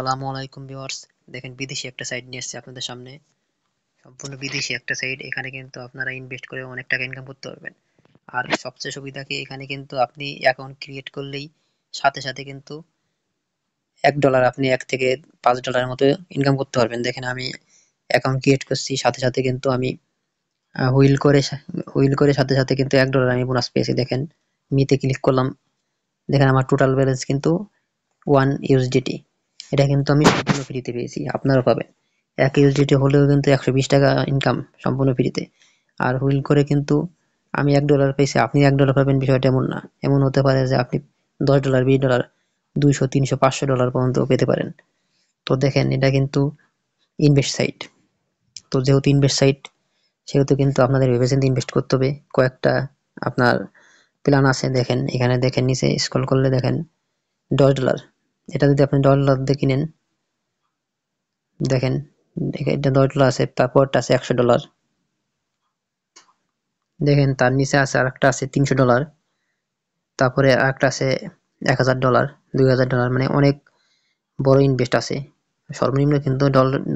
আসসালামু আলাইকুম ভিউয়ার্স। দেখেন বিদেশি একটা সাইট নিয়ে এসেছি আপনাদের সামনে। সম্পূর্ণ বিদেশি একটা সাইট। এখানে কিন্তু আপনারা ইনভেস্ট করে অনেক টাকা ইনকাম করতে পারবেন। আর সবচেয়ে সুবিধা কি, এখানে কিন্তু আপনি অ্যাকাউন্ট ক্রিয়েট করলেই সাথে সাথে কিন্তু $1 আপনি 1 থেকে $5 মতো ইনকাম করতে পারবেন। দেখেন আমি অ্যাকাউন্ট ক্রিয়েট করছি, সাথে সাথে কিন্তু আমি হুইল করে সাথে সাথে কিন্তু $1 আমি বোনাস পেয়েছি। দেখেন মিতে ক্লিক করলাম, দেখেন আমার টোটাল ব্যালেন্স কিন্তু 1 USDT। এটা কিন্তু আমি সম্পূর্ণ ফ্রিতে পেয়েছি, আপনারাও পাবেন। 1 USDT হলেও কিন্তু $120 ইনকাম সম্পূর্ণ ফ্রিতে। আর হুইল করে কিন্তু আমি $1 পেয়েছি, আপনি $1 পাবেন, বিষয়টা এমন না। এমন হতে পারে যে আপনি $10, $20, 200, 300, $500 পর্যন্ত পেতে পারেন। তো দেখেন এটা কিন্তু ইনভেস্ট সাইট। তো যেহেতু ইনভেস্ট সাইট, সেহেতু কিন্তু আপনাদের ভেবেচিন্তে ইনভেস্ট করতে হবে। কয়েকটা আপনার প্ল্যান আছে। দেখেন এখানে, দেখেন নিচে স্ক্রল করলে দেখেন $10। এটা যদি আপনি $10 দিয়ে কিনেন, দেখেন এটা $10 আছে, তারপরটা আছে $100। দেখেন তার নিচে আছে আরেকটা আছে $300, তারপরে আরেকটা আছে $1000, $2000, মানে অনেক বড় ইনভেস্ট আছে। সর্বনিম্ন কিন্তু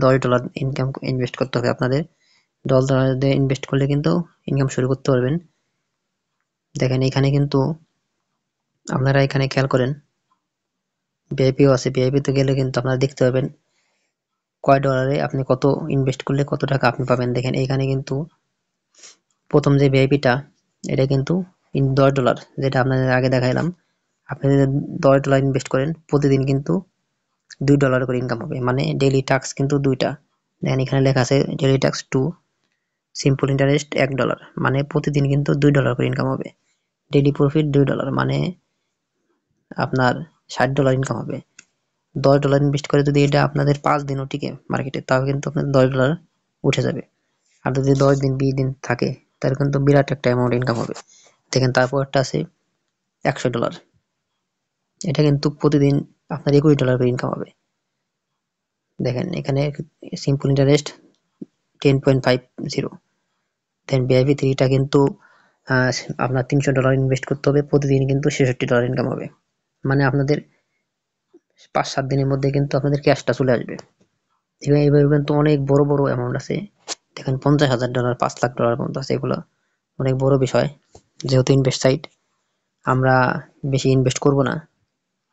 $10 ইনকাম ইনভেস্ট করতে হবে আপনাদের। $10 দিয়ে ইনভেস্ট করলে কিন্তু ইনকাম শুরু করতে পারবেন। দেখেন এখানে কিন্তু আপনারা এখানে খেয়াল করেন, ভিআইপিও আছে। ভিআইপিতে গেলে কিন্তু আপনারা দেখতে পাবেন কয় ডলারে আপনি কত ইনভেস্ট করলে কত টাকা আপনি পাবেন। দেখেন এখানে কিন্তু প্রথম যে ভিআইপিটা, এটা কিন্তু $10, যেটা আপনাদের আগে দেখাইলাম। আপনি যদি $10 ইনভেস্ট করেন, প্রতিদিন কিন্তু $2 করে ইনকাম হবে। মানে ডেইলি টাস্ক কিন্তু 2টা। দেখেন এখানে লেখা আছে ডেইলি টাস্ক 2, সিম্পল ইন্টারেস্ট $1, মানে প্রতিদিন কিন্তু $2 করে ইনকাম হবে। ডেইলি প্রফিট $2, মানে আপনার $60 ইনকাম হবে। $10 ইনভেস্ট করে যদি এটা আপনাদের 5 দিনও টিকে মার্কেটে, তাও কিন্তু আপনার $10 উঠে যাবে। আর যদি 10 দিন 20 দিন থাকে, তাহলে কিন্তু বিরাট একটা অ্যামাউন্ট ইনকাম হবে। দেখেন তারপরটা আছে $100। এটা কিন্তু প্রতিদিন আপনার $21 করে ইনকাম হবে। দেখেন এখানে সিম্পল ইন্টারেস্ট 10.50। দেন ভিআইপি 3টা কিন্তু আপনার $300 ইনভেস্ট করতে হবে, প্রতিদিন কিন্তু $66 ইনকাম হবে। মানে আপনাদের 5-7 দিনের মধ্যে কিন্তু আপনাদের ক্যাশটা চলে আসবে। এইভাবে কিন্তু অনেক বড় বড় অ্যামাউন্ট আছে। দেখেন $50,000, $5 লাখ পর্যন্ত আছে। এগুলো অনেক বড় বিষয়। যেহেতু ইনভেস্ট সাইট, আমরা বেশি ইনভেস্ট করব না।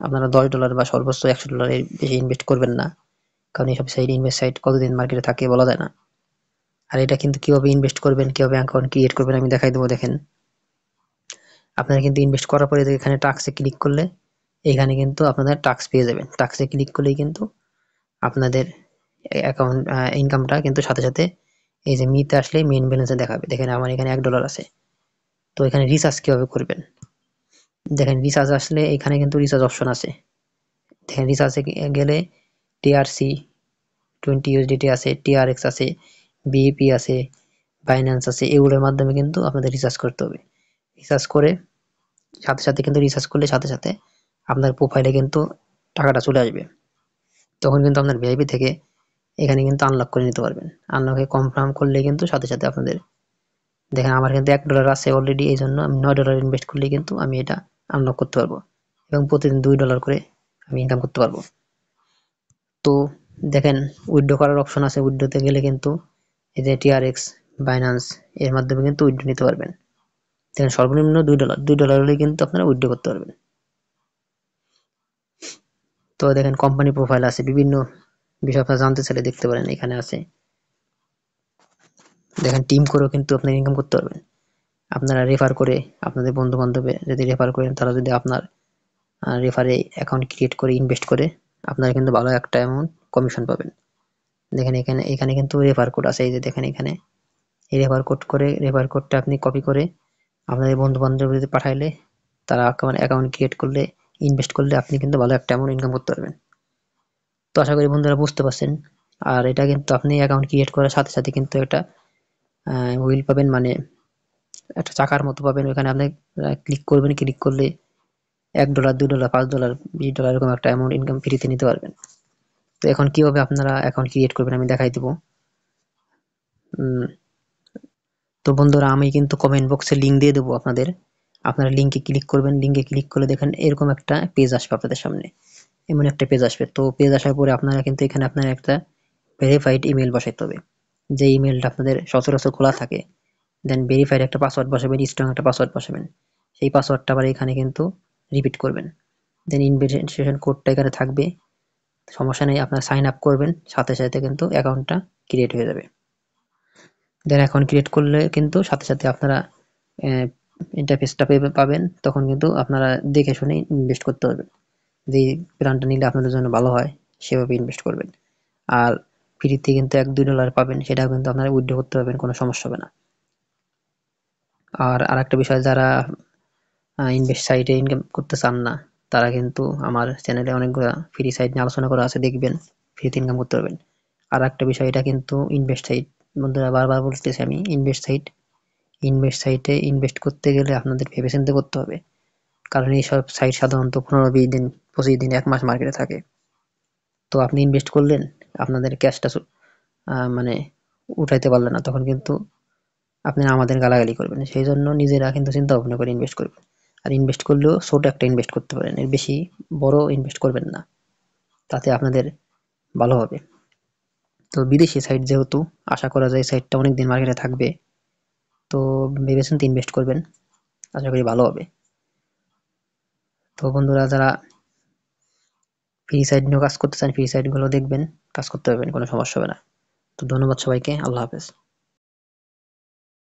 আপনারা $10 বা সর্বোচ্চ $100 এর বেশি ইনভেস্ট করবেন না, কারণ এইসব সাইট, ইনভেস্ট সাইট কতদিন মার্কেটে থাকে বলা যায় না। আর এটা কিন্তু কিভাবে ইনভেস্ট করবেন, কিভাবে অ্যাকাউন্ট ক্রিয়েট করবেন আমি দেখাই দেবো। দেখেন আপনারা কিন্তু ইনভেস্ট করার পরে এখানে টাস্কে ক্লিক করলে, এখানে কিন্তু আপনাদের টাস্ক পেয়ে যাবেন। টাস্কে ক্লিক করলেই কিন্তু আপনাদের অ্যাকাউন্ট ইনকামটা কিন্তু সাথে সাথে এই যে মিতে আসলে মেইন ব্যালেন্সে দেখাবে। দেখেন আমার এখানে $1 আছে। তো এখানে রিচার্জ কিভাবে করবেন, দেখেন রিচার্জ আসলে এখানে কিন্তু রিচার্জ অপশন আছে। দেখেন রিচার্জে গেলে টিআরসি 20 USDT আছে, টিআরএক্স আছে, বিএপি আছে, বাইন্যান্স আছে। এগুলোর মাধ্যমে কিন্তু আপনাদের রিচার্জ করতে হবে। রিচার্জ করে সাথে সাথে কিন্তু রিচার্জ করলে সাথে সাথে আপনার প্রোফাইলে কিন্তু টাকাটা চলে আসবে। তখন কিন্তু আপনার ভিআইপি থেকে এখানে কিন্তু আনলক করে নিতে পারবেন। আনলকে কনফার্ম করলে কিন্তু সাথে সাথে আপনাদের, দেখেন আমার কিন্তু $1 আছে অলরেডি, এই জন্য আমি $9 ইনভেস্ট করলে কিন্তু আমি এটা আনলক করতে পারবো, এবং প্রতিদিন $2 করে আমি ইনকাম করতে পারবো। তো দেখেন উইথড্র করার অপশন আছে। উইথড্রতে গেলে কিন্তু এই যে টিআরএক্স, বাইন্যান্স, এর মাধ্যমে কিন্তু উইথড্র নিতে পারবেন। দেখেন সর্বনিম্ন $2 হলেই কিন্তু আপনারা উইথড্র করতে পারবেন। তো দেখেন কোম্পানি প্রোফাইল আছে, বিভিন্ন বিষয় আপনারা জানতে চাইলে দেখতে পারেন, এখানে আছে। দেখেন টিম করেও কিন্তু আপনারা ইনকাম করতে পারবেন। আপনারা রেফার করে, আপনাদের বন্ধু বান্ধবে যদি রেফার করেন, তারা যদি আপনার রেফারে অ্যাকাউন্ট ক্রিয়েট করে ইনভেস্ট করে, আপনারা কিন্তু ভালো একটা অ্যামাউন্ট কমিশন পাবেন। দেখেন এখানে এখানে কিন্তু রেফার কোড আছে। এই যে দেখেন এখানে এই রেফার কোডটা আপনি কপি করে আপনাদের বন্ধু বান্ধবদের পাঠাইলে, তারা অ্যাকাউন্ট ক্রিয়েট করলে, ইনভেস্ট করলে আপনি কিন্তু ভালো একটা অ্যামাউন্ট ইনকাম করতে পারবেন। তো আশা করি বন্ধুরা বুঝতে পারছেন। আর এটা কিন্তু আপনি অ্যাকাউন্ট ক্রিয়েট করার সাথে সাথে কিন্তু একটা হুইল পাবেন, মানে একটা চাকার মতো পাবেন। ওখানে আপনি ক্লিক করবেন, ক্লিক করলে $1, $2, $5, $20 এরকম একটা অ্যামাউন্ট ইনকাম ফ্রিতে নিতে পারবেন। তো এখন কিভাবে আপনারা অ্যাকাউন্ট ক্রিয়েট করবেন আমি দেখাই দেবো। তো বন্ধুরা আমি কিন্তু কমেন্ট বক্সে লিঙ্ক দিয়ে দেবো আপনাদের। আপনারা লিঙ্কে ক্লিক করবেন। লিঙ্কে ক্লিক করলে দেখেন এরকম একটা পেজ আসবে আপনাদের সামনে। এমন একটা পেজ আসবে। তো পেজ আসার পরে আপনারা কিন্তু এখানে আপনার একটা ভেরিফাইড ইমেল বসাইতে হবে। যে ইমেলটা আপনাদের সচরাচর খোলা থাকে, দেন ভেরিফাইড একটা পাসওয়ার্ড বসাবেন, স্ট্রং একটা পাসওয়ার্ড বসাবেন। সেই পাসওয়ার্ডটা আবার এখানে কিন্তু রিপিট করবেন। দেন ইনভিটেশন কোডটা এখানে থাকবে, সমস্যা নেই, আপনারা সাইন আপ করবেন, সাথে সাথে কিন্তু অ্যাকাউন্টটা ক্রিয়েট হয়ে যাবে। দেন অ্যাকাউন্ট ক্রিয়েট করলে কিন্তু সাথে সাথে আপনারা ইন্টারফেসটা পাবেন, তখন কিন্তু আপনারা দেখে শুনে ইনভেস্ট করতে পারবেন। যে প্ল্যানটা নিলে আপনাদের জন্য ভালো হয় সেভাবে ইনভেস্ট করবেন। আর ফ্রিতে কিন্তু $1-2 পাবেন, সেটাও কিন্তু আপনারা উইথড্র করতে পারবেন, কোনো সমস্যা হবে না। আর আরেকটা বিষয়, যারা ইনভেস্ট সাইটে ইনকাম করতে চান না, তারা কিন্তু আমার চ্যানেলে অনেকগুলো ফ্রি সাইট নিয়ে আলোচনা করা আছে, দেখবেন, ফ্রিতে ইনকাম করতে পারবেন। আর একটা বিষয়, এটা কিন্তু ইনভেস্ট সাইট, বন্ধুরা বারবার বলতেছি আমি, ইনভেস্ট সাইটে ইনভেস্ট করতে গেলে আপনাদের ভেবেচিন্তে করতে হবে। কারণ এইসব সাইট সাধারণত 15-20 দিন, 25 দিন, 1 মাস মার্কেটে থাকে। তো আপনি ইনভেস্ট করলেন, আপনাদের ক্যাশটা মানে উঠাইতে পারলেন না, তখন কিন্তু আপনি আমাদের গালাগালি করবেন। সেই জন্য নিজেরা কিন্তু চিন্তা ভাবনা করে ইনভেস্ট করবেন। আর ইনভেস্ট করলেও ছোট একটা ইনভেস্ট করতে পারেন, এর বেশি বড় ইনভেস্ট করবেন না, তাতে আপনাদের ভালো হবে। তো বিদেশি সাইট যেহেতু, আশা করা যায় সাইটটা অনেকদিন মার্কেটে থাকবে, তো ভেবেচিন্তে ইনভেস্ট করবেন, আশা করি ভালো হবে। তো বন্ধুরা, যারা ফ্রি সাইট নিয়েও কাজ করতে চান, ফ্রি সাইট গুলো দেখবেন, কাজ করতে পারবেন, কোনো সমস্যা হবে না। তো ধন্যবাদ সবাইকে, আল্লাহ হাফেজ।